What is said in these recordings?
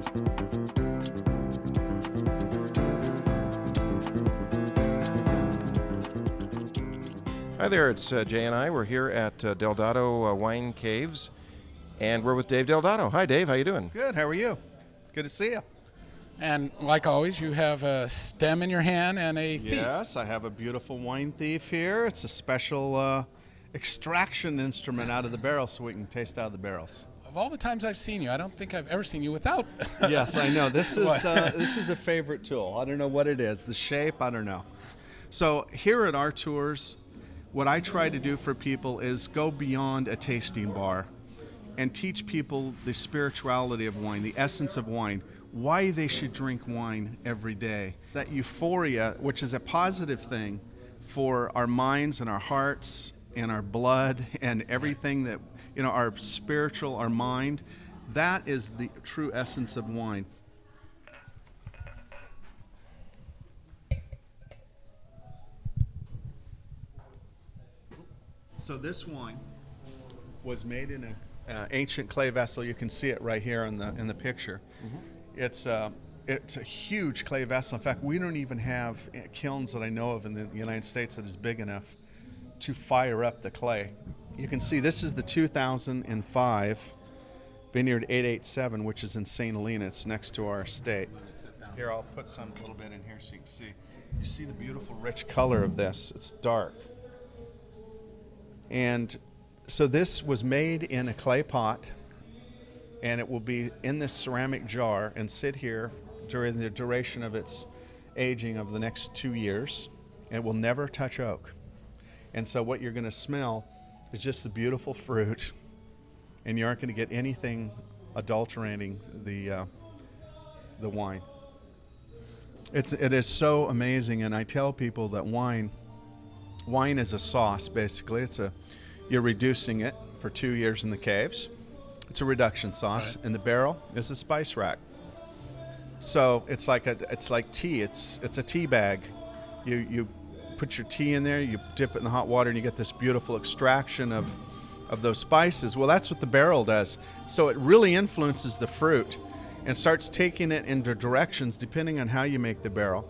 Hi there, it's Jay and I. We're here at Del Dotto Wine Caves, and we're with Dave Del Dotto. Hi, Dave. How you doing? Good. How are you? Good to see you. And like always, you have a stem in your hand and a thief. Yes, I have a beautiful wine thief here. It's a special extraction instrument out of the barrel so we can taste out of the barrels. Of all the times I've seen you, I don't think I've ever seen you without. Yes, I know. This is a favorite tool. I don't know what it is. The shape, I don't know. So here at our tours, what I try to do for people is go beyond a tasting bar and teach people the spirituality of wine, the essence of wine, why they should drink wine every day. That euphoria, which is a positive thing for our minds and our hearts and our blood and everything that, our spiritual, our mind, that is the true essence of wine. So this wine was made in an ancient clay vessel. You can see it right here in the picture. Mm-hmm. It's a huge clay vessel. In fact, we don't even have kilns that I know of in the United States that is big enough to fire up the clay. You can see this is the 2005 Vineyard 887, which is in St. Helena. It's next to our estate. Here, I'll put some a little bit in here so you can see. You see the beautiful rich color of this. It's dark. And so this was made in a clay pot, and it will be in this ceramic jar and sit here during the duration of its aging of the next 2 years. And it will never touch oak. And so what you're going to smell is just the beautiful fruit, and you aren't going to get anything adulterating the wine. It is so amazing, and I tell people that wine is a sauce, basically. You're reducing it for 2 years in the caves. It's a reduction sauce, right. And the barrel is a spice rack. So it's like tea. It's a tea bag. You put your tea in there, you dip it in the hot water, and you get this beautiful extraction of those spices. Well, that's what the barrel does. So it really influences the fruit and starts taking it into directions, depending on how you make the barrel,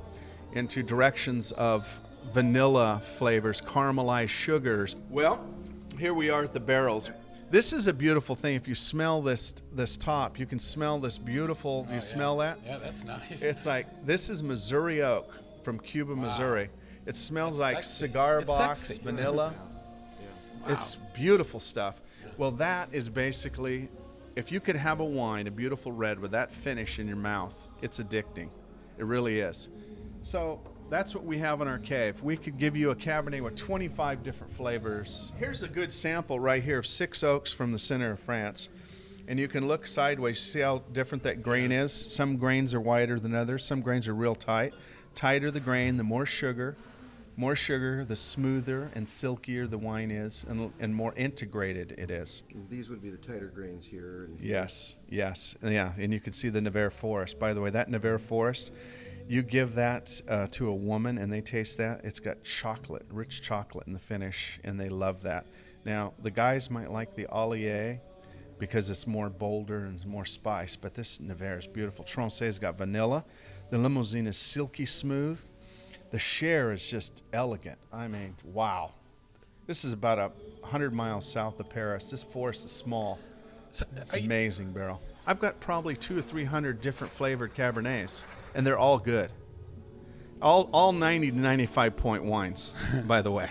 into directions of vanilla flavors, caramelized sugars. Well, here we are at the barrels. This is a beautiful thing. If you smell this top, you can smell this beautiful. Do you smell that? Yeah, that's nice. It's like, this is Missouri oak from Cuba, Missouri. It smells like sexy. Cigar It's box, sexy. vanilla. Wow. It's beautiful stuff. Well, that is basically, if you could have a wine, a beautiful red with that finish in your mouth, it's addicting. It really is. So that's what we have in our cave. We could give you a Cabernet with 25 different flavors. Here's a good sample right here of 6 oaks from the center of France. And you can look sideways, see how different that grain is. Some grains are wider than others. Some grains are real tight. Tighter the grain, the more sugar, the smoother and silkier the wine is, and more integrated it is. And these would be the tighter grains here. And Yes. Yeah, and you can see the Nevers forest. By the way, that Nevers forest, you give that to a woman and they taste that, it's got chocolate, rich chocolate in the finish, and they love that. Now, the guys might like the Allier because it's more bolder and more spice, but this Nevers is beautiful. Tronché's got vanilla. The Limousin is silky smooth. The Cher is just elegant. I mean, wow. This is about 100 miles south of Paris. This forest is small. It's an amazing barrel. I've got probably 200 or 300 different flavored Cabernets, and they're all good. All 90 to 95 point wines, by the way.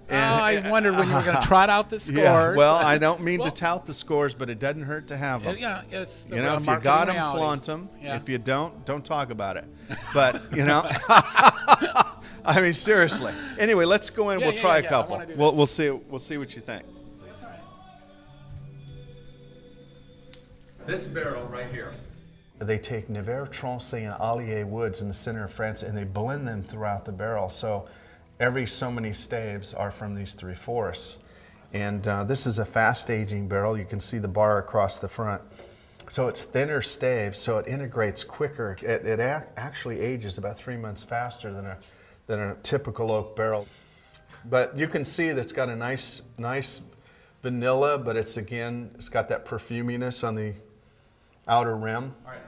And, I wondered when you were going to trot out the scores. Yeah, well, I don't mean to tout the scores, but it doesn't hurt to have them. Yeah, it's the if you got them, flaunt them. Yeah. If you don't talk about it. But, I mean, seriously. Anyway, let's go in. We'll try a couple. We'll see what you think. This barrel right here. They take Nevers, Tronchet, and Allier woods in the center of France, and they blend them throughout the barrel. So every so many staves are from these 3 forests. And this is a fast aging barrel. You can see the bar across the front. So it's thinner staves, so it integrates quicker. It actually ages about 3 months faster than a typical oak barrel. But you can see that it's got a nice vanilla, but it's got that perfuminess on the outer rim. All right,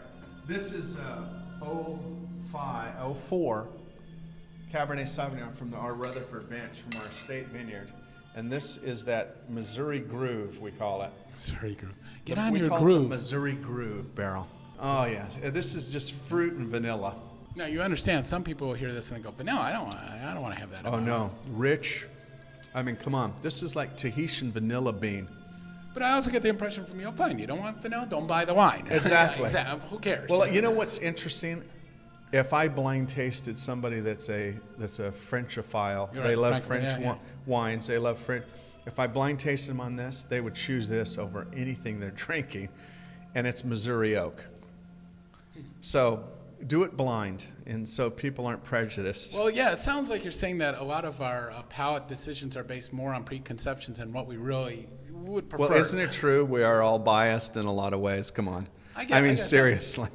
This is 04 Cabernet Sauvignon from our Rutherford bench from our state vineyard. And this is that Missouri Groove, we call it. Missouri Groove. Get on we your call groove. it the Missouri Groove barrel. Oh, yes. This is just fruit and vanilla. Now, you understand, some people will hear this and they go, vanilla, I don't want to have that. Oh, no. Rich. I mean, come on. This is like Tahitian vanilla bean. But I also get the impression from you, fine, you don't want vanilla, don't buy the wine. Exactly. Exactly. Who cares? Well, you know what's interesting? If I blind tasted somebody that's a Frenchophile, You're they right, love Frank, French yeah. wines, they love French. If I blind tasted them on this, they would choose this over anything they're drinking, and it's Missouri oak. So do it blind, and so people aren't prejudiced. Well, yeah, it sounds like you're saying that a lot of our palate decisions are based more on preconceptions than what we really would prefer. Well, isn't it true? We are all biased in a lot of ways. Come on. I mean, guess seriously.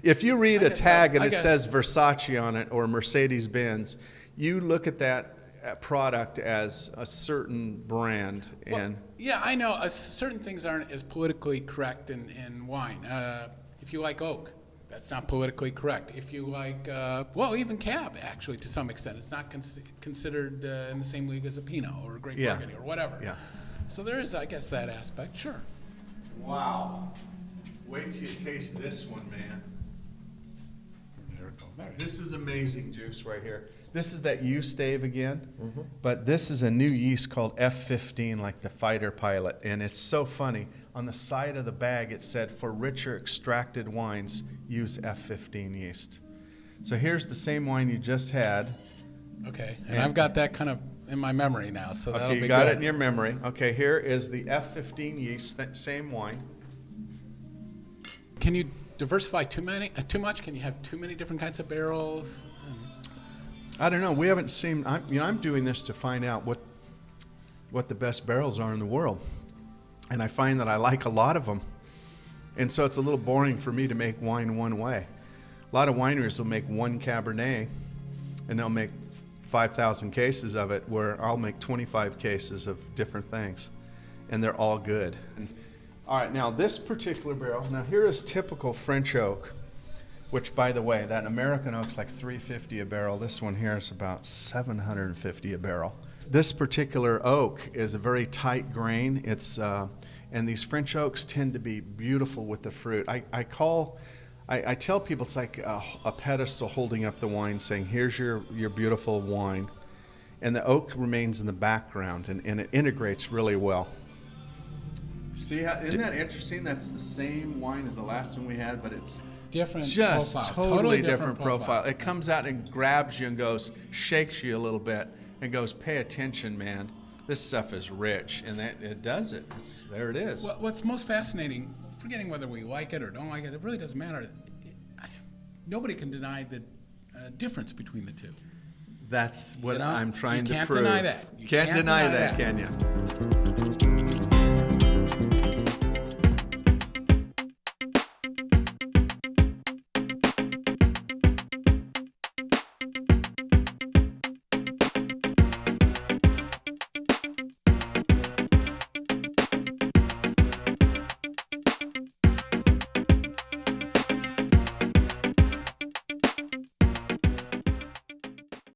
If you read a guess tag so. and I it guess says Versace on it or Mercedes-Benz, you look at that product as a certain brand. And yeah, I know. Certain things aren't as politically correct in wine. If you like oak, that's not politically correct. If you like, well, even Cab, actually, to some extent, it's not considered in the same league as a Pinot or a Great Burgundy or whatever. Yeah. So there is, I guess, that aspect. Sure. Wow. Wait till you taste this one, man. This is amazing juice right here. This is that yeast, Dave, again. Mm-hmm. But this is a new yeast called F15, like the fighter pilot. And it's so funny. On the side of the bag, it said, for richer extracted wines, use F15 yeast. So here's the same wine you just had. Okay. And I've got that kind of in my memory now. So that'll be good. Okay, you got it in your memory. Okay, here is the F15 yeast, that same wine. Can you diversify too much? Can you have too many different kinds of barrels? I don't know. We haven't seen. I'm doing this to find out what the best barrels are in the world, and I find that I like a lot of them, and so it's a little boring for me to make wine one way. A lot of wineries will make one Cabernet, and they'll make 5,000 cases of it, where I'll make 25 cases of different things, and they're all good. All right, now this particular barrel, now here is typical French oak, which, by the way, that American oak's like $350 a barrel. This one here is about $750 a barrel. This particular oak is a very tight grain. And these French oaks tend to be beautiful with the fruit. I tell people it's like a pedestal holding up the wine saying, here's your beautiful wine. And the oak remains in the background, and it integrates really well. See, isn't that interesting? That's the same wine as the last one we had, but it's different just profile. totally different profile. It comes out and grabs you and goes, shakes you a little bit, and goes, pay attention, man. This stuff is rich, and it does it. There it is. What's most fascinating, forgetting whether we like it or don't like it really doesn't matter. Nobody can deny the difference between the two. That's what I'm trying to prove. You can't deny that. Can't deny that, can you?